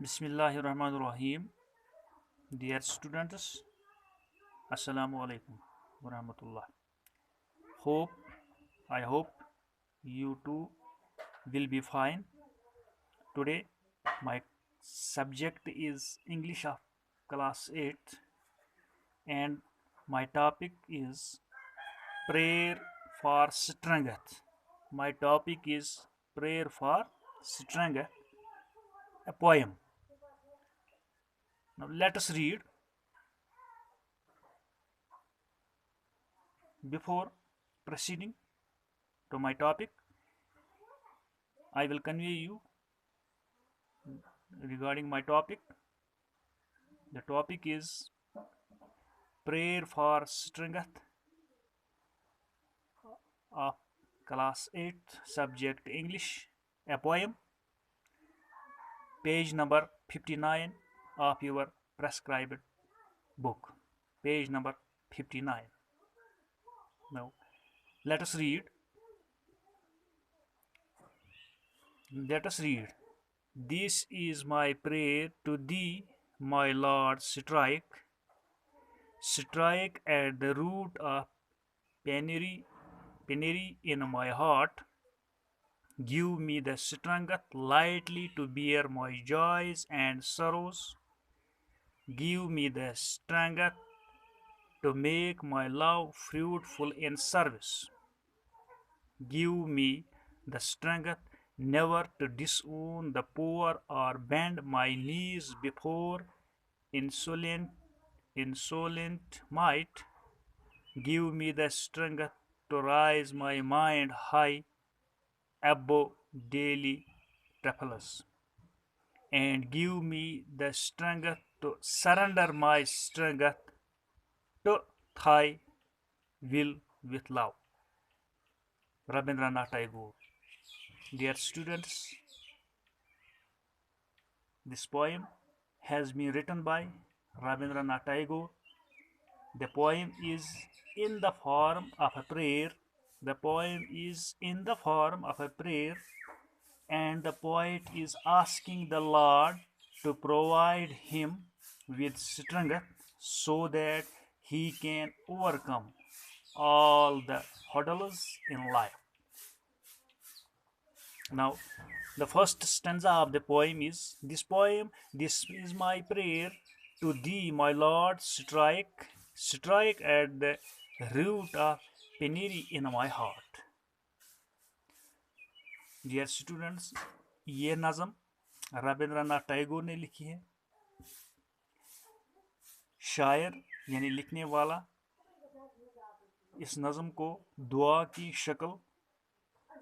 Bismillahirrahmanirrahim. Dear students, Assalamu alaikum warahmatullah. Hope I hope you too will be fine. Today my subject is English of class 8 and my topic is prayer for strength. My topic is prayer for strength, a poem. Now let us read. Before proceeding to my topic, I will convey you regarding my topic. The topic is prayer for strength of class 8 subject English, a poem, page number 59 of your prescribed book. Page number 59. Now let us read. Let us read. This is my prayer to thee, my Lord, strike at the root of penury in my heart. Give me the strength lightly to bear my joys and sorrows. Give me the strength to make my love fruitful in service. Give me the strength never to disown the poor or bend my knees before insolent might. Give me the strength to raise my mind high above daily troubles, and give me the strength to surrender my strength to thy will with love. Rabindranath Tagore. Dear students, this poem has been written by Rabindranath Tagore. The poem is in the form of a prayer. The poem is in the form of a prayer, and the poet is asking the Lord to provide him with strength so that he can overcome all the hurdles in life. Now, the first stanza of the poem is this is my prayer to thee, my Lord, strike at the root of penury in my heart. Dear students, ये नज़म रविंद्रनाथ टैगोर ने लिखी है. शायर यानी लिखने वाला इस नज़म को दुआ की शक्ल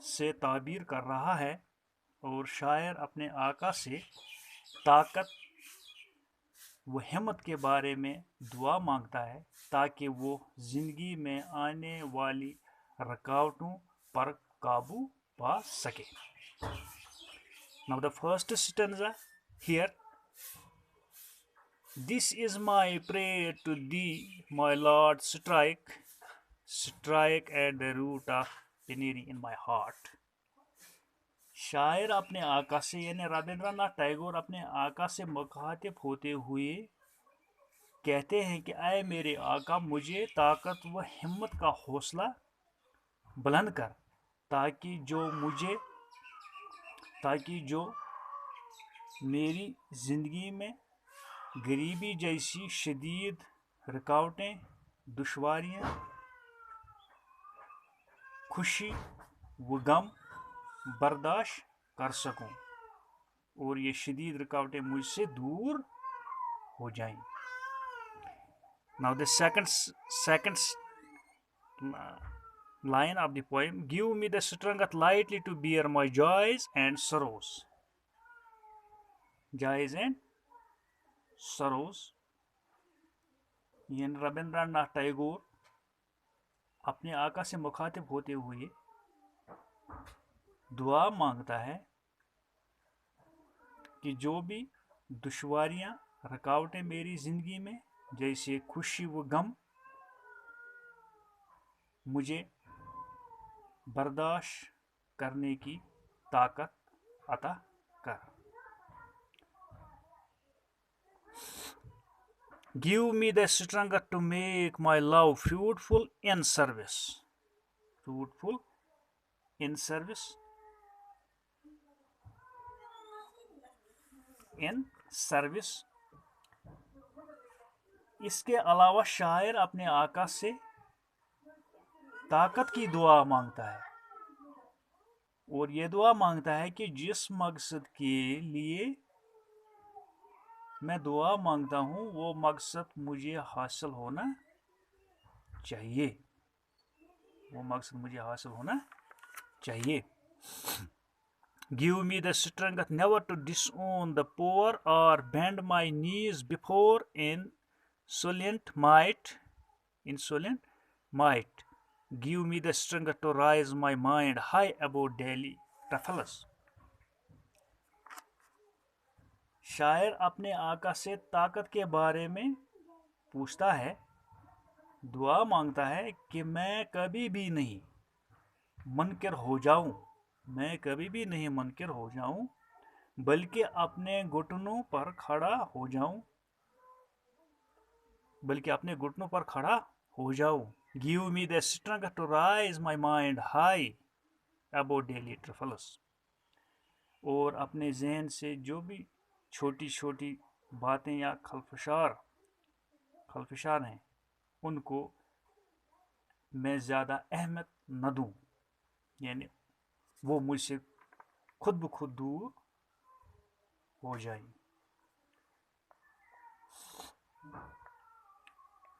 से ताबीर कर रहा है और शायर अपने आका से ताकत व हिम्मत के बारे में दुआ मांगता है ताकि वो ज़िंदगी में आने वाली रुकावटों पर काबू पा सके. Now the first stanza here. This is my prayer to thee, my Lord, strike at the root of penury in my heart. शायर अपने आका से यानी रविंद्रनाथ टैगोर अपने आका से मुखातिब होते हुए कहते हैं कि आए मेरे आका, मुझे ताकत व हिम्मत का हौसला बुलंद कर ताकि जो मेरी ज़िंदगी में गरीबी जैसी शदीद रुकावटें, दुश्वारियाँ, खुशी व गम बर्दाश्त कर सकूं और ये शदीद रुकावटें मुझसे दूर हो जाएं. Now the second line of the poem. Give me the strength lightly to bear my joys and sorrows. Joys and sorrows. यानी रविंद्रनाथ टैगोर अपने आका से मुखातिब होते हुए दुआ मांगता है कि जो भी दुश्वारियां, रुकावटें मेरी ज़िंदगी में जैसे खुशी व गम, मुझे बर्दाश्त करने की ताकत अता कर. Give me the strength to make my love fruitful in service. Fruitful in service. In service. इसके अलावा शायर अपने आका से ताकत की दुआ मांगता है और ये दुआ मांगता है कि जिस मकसद के लिए मैं दुआ मांगता हूँ वो मकसद मुझे हासिल होना चाहिए, वो मकसद मुझे हासिल होना चाहिए. Give me the strength never to disown the poor or bend my knees before insolent might. Give me the strength to raise my mind high above daily trifles. शायर अपने आका से ताकत के बारे में पूछता है, दुआ मांगता है कि मैं कभी भी नहीं मुनकिर हो जाऊं, मैं कभी भी नहीं मुनकिर हो जाऊं, बल्कि अपने घुटनों पर खड़ा हो जाऊं, बल्कि अपने घुटनों पर खड़ा हो जाऊं. Give me the strength to raise my mind high above daily trifles. और अपने जहन से जो भी छोटी छोटी बातें या खलफशार हैं उनको मैं ज़्यादा अहमियत न दूं, यानी वो मुझसे खुद ब खुद दूर हो जाए.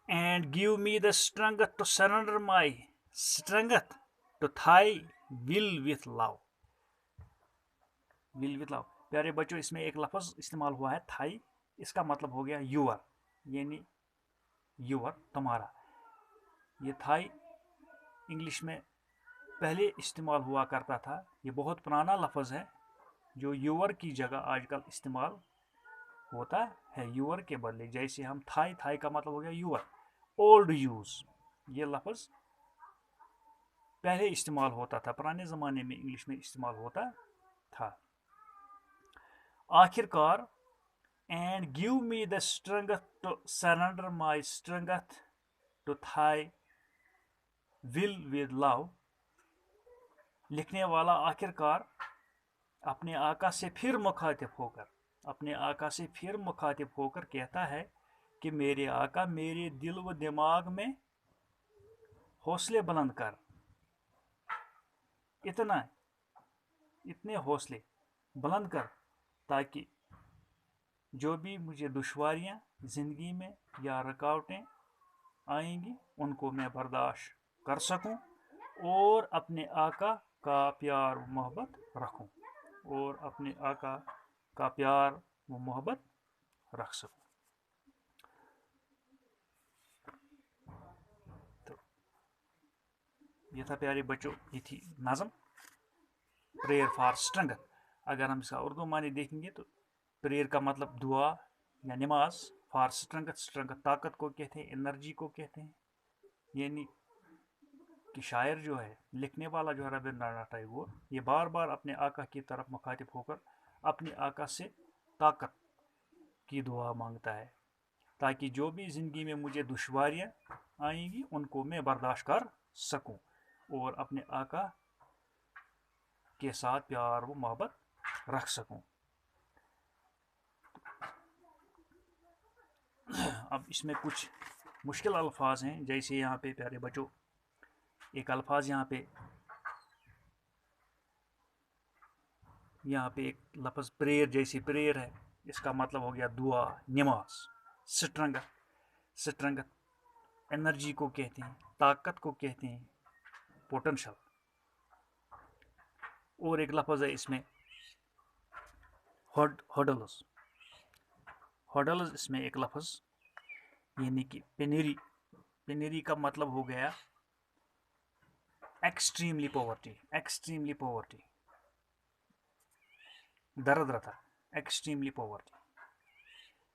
And give me the strength to surrender my strength to thy will with love. Will with love. प्यारे बच्चों, इसमें एक लफ्ज़ इस्तेमाल हुआ है थाई, इसका मतलब हो गया यूअर, यानी यूअर तुम्हारा. ये थाई इंग्लिश में पहले इस्तेमाल हुआ करता था, ये बहुत पुराना लफ्ज़ है जो यूअर की जगह आजकल इस्तेमाल होता है यूअर के बदले. जैसे हम थाई, थाई का मतलब हो गया यूअर, ओल्ड यूज. ये लफ्ज़ पहले इस्तेमाल होता था, पुराने ज़माने में इंग्लिश में इस्तेमाल होता था. आखिरकार, and give me the strength to surrender my strength to thy will with love. लिखने वाला आखिरकार अपने आका से फिर मुखातिब होकर कहता है कि मेरे आका, मेरे दिल व दिमाग में हौसले बुलंद कर, इतने हौसले बुलंद कर ताकि जो भी मुझे दुश्वारियाँ ज़िंदगी में या रुकावटें आएंगी उनको मैं बर्दाश्त कर सकूं और अपने आका का प्यार व मोहब्बत रखूं, और अपने आका का प्यार व मोहब्बत रख सकूं. तो ये था प्यारे बच्चों, ये थी नज़म प्रेयर फॉर स्ट्रेंथ. अगर हम इसका उर्दू मानी देखेंगे तो प्रेयर का मतलब दुआ या नमाज, फॉर स्ट्रेंथ ताकत को कहते हैं, एनर्जी को कहते हैं. यानी कि शायर जो है, लिखने वाला जो है रविंद्रनाथ टैगोर, ये बार बार अपने आका की तरफ मुखातिब होकर अपने आका से ताकत की दुआ मांगता है ताकि जो भी ज़िंदगी में मुझे दुश्वारियाँ आएंगी उनको मैं बर्दाश्त कर सकूं और अपने आका के साथ प्यार व मोहब्बत रख सकूं. अब इसमें कुछ मुश्किल अल्फाज हैं, जैसे यहाँ पे प्यारे बच्चों एक अल्फाज यहाँ पे एक लफ्ज़ प्रेयर, जैसी प्रेयर है, इसका मतलब हो गया दुआ, नमाज. स्ट्रेंथ एनर्जी को कहते हैं, ताकत को कहते हैं, पोटेंशियल. और एक लफ्ज़ है इसमें हर्डल्स. इसमें एक लफ्ज़ यानी कि पेनेरी का मतलब हो गया एक्सट्रीमली पॉवर्टी, दरिद्रता, एक्सट्रीमली पॉवर्टी.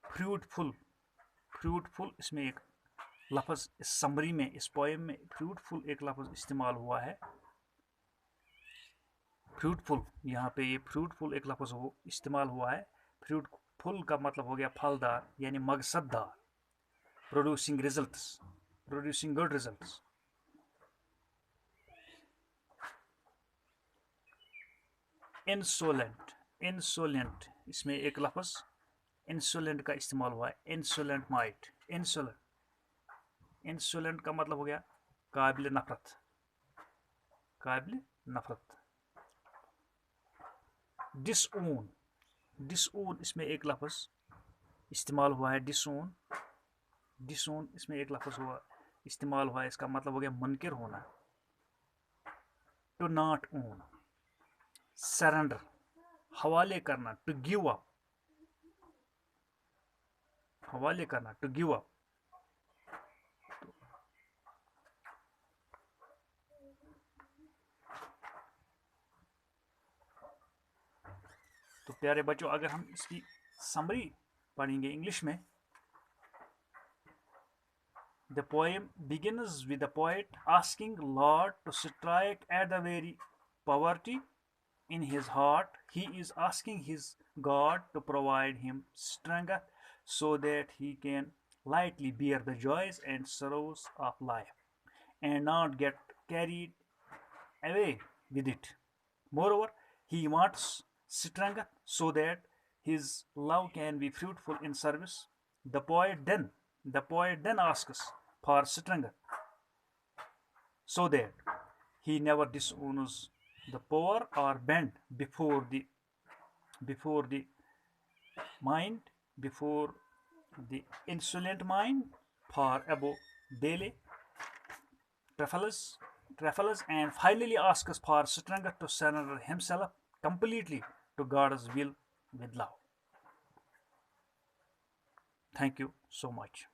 फ्रूटफुल इसमें एक लफ्ज़, इस समरी में, इस पोएम में फ्रूटफुल एक लफ्ज़ इस्तेमाल हुआ है. फ्रूटफुल, यहाँ पे ये फ्रूटफुल एक लफ्ज़ इस्तेमाल हुआ है. फ्रूटफुल का मतलब हो गया फलदार, यानी मकसददार. producing results, producing good results. Insolent, insolent इसमें एक लफ्ज़ इंसोलेंट का इस्तेमाल हुआ है. इंसोलेंट माइट, इंसोलेंट, इंसोलेंट का मतलब हो गया काबिल नफरत, काबिल नफरत. डिसओन, डिसओन इसमें एक लफ्ज़ इस्तेमाल हुआ है. डिसओन, डिसओन इसमें एक लफ्ज़ हुआ इस्तेमाल हुआ है, इसका मतलब हो गया मुनकिर होना. टू नॉट ओन, सरेंडर हवाले करना. टू गिव अप, हवाले करना, टू गिव अप. तो प्यारे बच्चों, अगर हम इसकी समरी पढ़ेंगे इंग्लिश में. The poem begins with the poet asking Lord to strike at the very poverty in his heart. He is asking his God to provide him strength so that he can lightly bear the joys and sorrows of life and not get carried away with it. Moreover, he wants strength so that his love can be fruitful in service. The poet then asks for strength so that he never disowns the poor or bend before the mind, before the insolent mind, for above daily trifles, and finally asks for strength to surrender himself completely to God's will with love. Thank you so much.